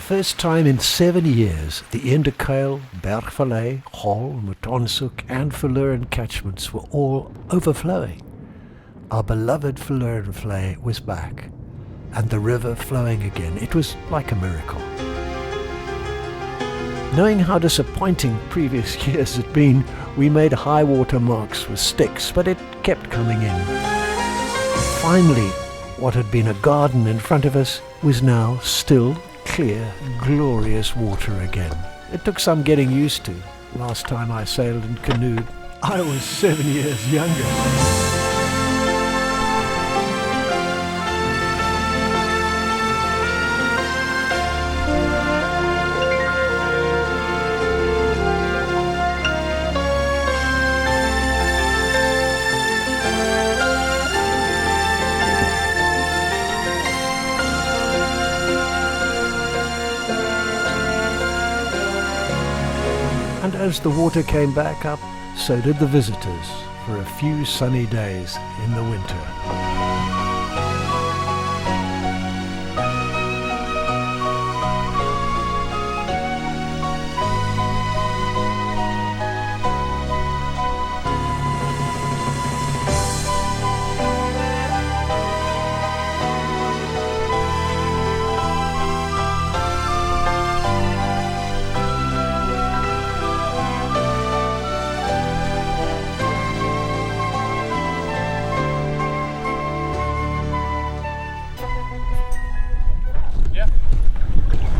first time in 7 years, the Inderkuil, Verlorenvlei, Hall, Mutonshoek and Verloren catchments were all overflowing. Our beloved Verlorenvlei was back, and the river flowing again. It was like a miracle. Knowing how disappointing previous years had been, we made high water marks with sticks, but it kept coming in. Finally, what had been a garden in front of us was now still, clear, glorious water again. It took some getting used to. Last time I sailed and canoed, I was 7 years younger. And as the water came back up, so did the visitors for a few sunny days in the winter.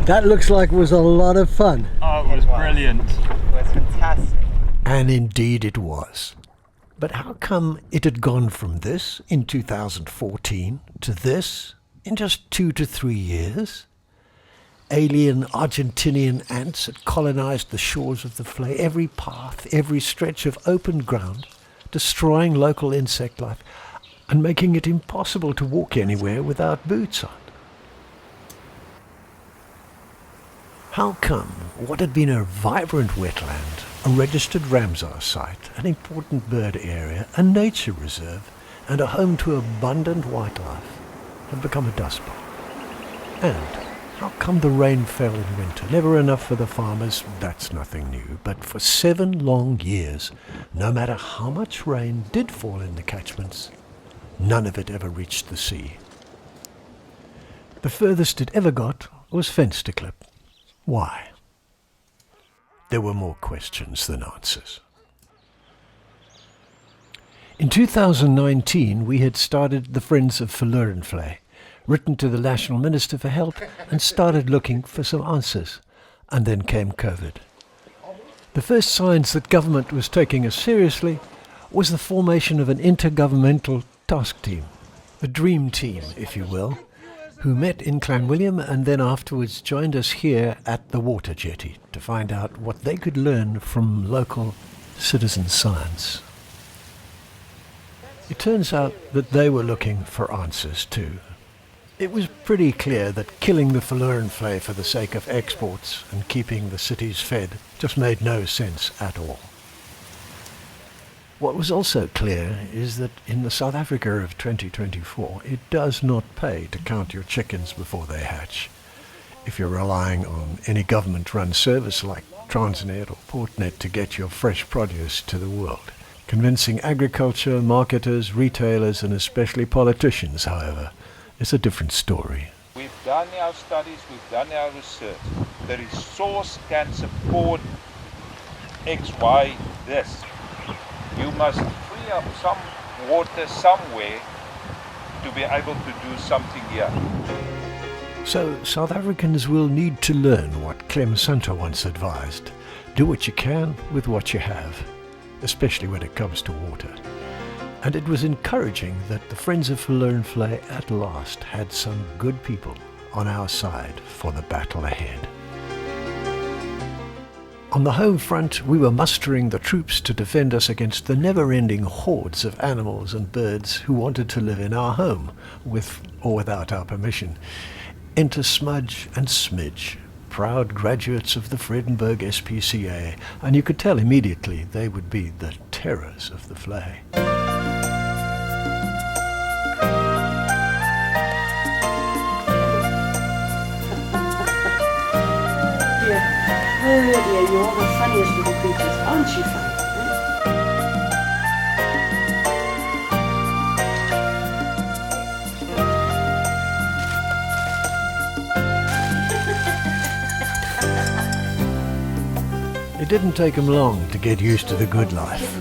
That looks like it was a lot of fun. Oh, it was brilliant. It was fantastic. And indeed it was. But how come it had gone from this in 2014 to this in just 2 to 3 years? Alien Argentinian ants had colonized the shores of the Vlei, every path, every stretch of open ground, destroying local insect life and making it impossible to walk anywhere without boots on. How come what had been a vibrant wetland, a registered Ramsar site, an important bird area, a nature reserve, and a home to abundant wildlife had become a dust bowl? And how come the rain fell in winter? Never enough for the farmers, that's nothing new. But for 7 long years, no matter how much rain did fall in the catchments, none of it ever reached the sea. The furthest it ever got was Vensterklip. Why? There were more questions than answers. In 2019, we had started the Friends of Verlorenvlei, written to the National Minister for help, and started looking for some answers. And then came COVID. The first signs that government was taking us seriously was the formation of an intergovernmental task team, the dream team, if you will, who met in Clanwilliam and then afterwards joined us here at the water jetty to find out what they could learn from local citizen science. It turns out that they were looking for answers too. It was pretty clear that killing the Verlorenvlei for the sake of exports and keeping the cities fed just made no sense at all. What was also clear is that in the South Africa of 2024, it does not pay to count your chickens before they hatch. If you're relying on any government-run service like Transnet or Portnet to get your fresh produce to the world. Convincing agriculture, marketers, retailers, and especially politicians, however, is a different story. We've done our studies, we've done our research. The resource can support X, Y, this. You must free up some water somewhere to be able to do something here. So South Africans will need to learn what Clem Sunter once advised. Do what you can with what you have, especially when it comes to water. And it was encouraging that the Friends of Verlorenvlei at last had some good people on our side for the battle ahead. On the home front, we were mustering the troops to defend us against the never-ending hordes of animals and birds who wanted to live in our home, with or without our permission. Enter Smudge and Smidge, proud graduates of the Vredenburg SPCA, and you could tell immediately they would be the terrors of the Vlei. dear, you're the funniest little creatures, aren't you funny? It didn't take him long to get used to the good life,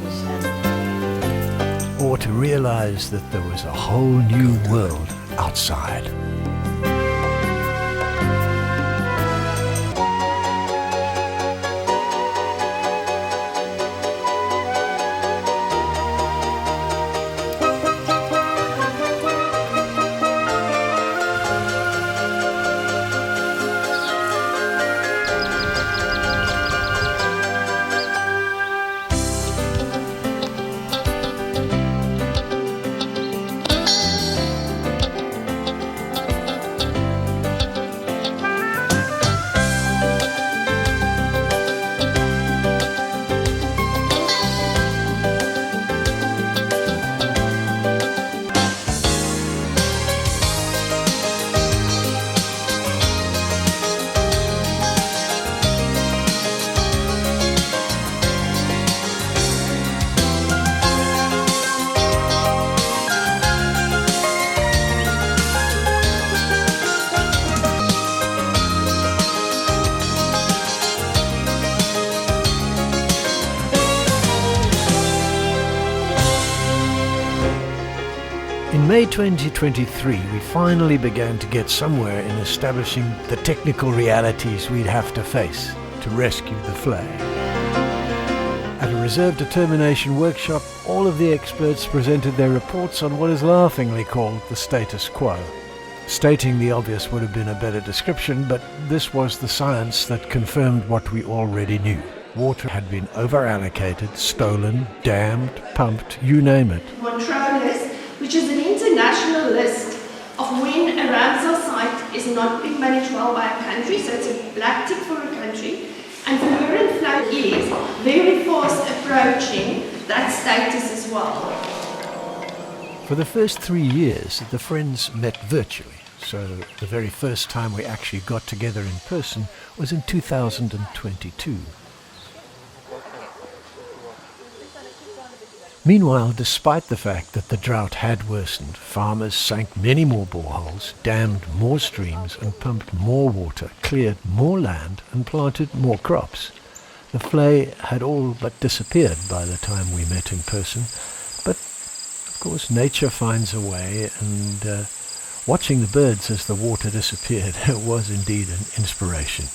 or to realize that there was a whole new world outside. In May 2023, we finally began to get somewhere in establishing the technical realities we'd have to face to rescue the Vlei. At a reserve determination workshop, all of the experts presented their reports on what is laughingly called the status quo. Stating the obvious would have been a better description, but this was the science that confirmed what we already knew. Water had been over-allocated, stolen, dammed, pumped, you name it. Which is an international list of when a Ramsar site is not being managed well by a country, so it's a black tick for a country, and Verlorenvlei is very fast approaching that status as well. For the first 3 years, the friends met virtually, so the very first time we actually got together in person was in 2022. Meanwhile, despite the fact that the drought had worsened, farmers sank many more boreholes, dammed more streams and pumped more water, cleared more land and planted more crops. The Vlei had all but disappeared by the time we met in person, but of course nature finds a way, and watching the birds as the water disappeared was indeed an inspiration.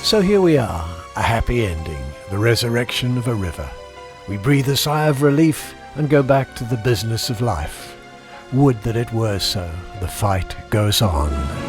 So here we are, a happy ending, the resurrection of a river. We breathe a sigh of relief and go back to the business of life. Would that it were so. The fight goes on.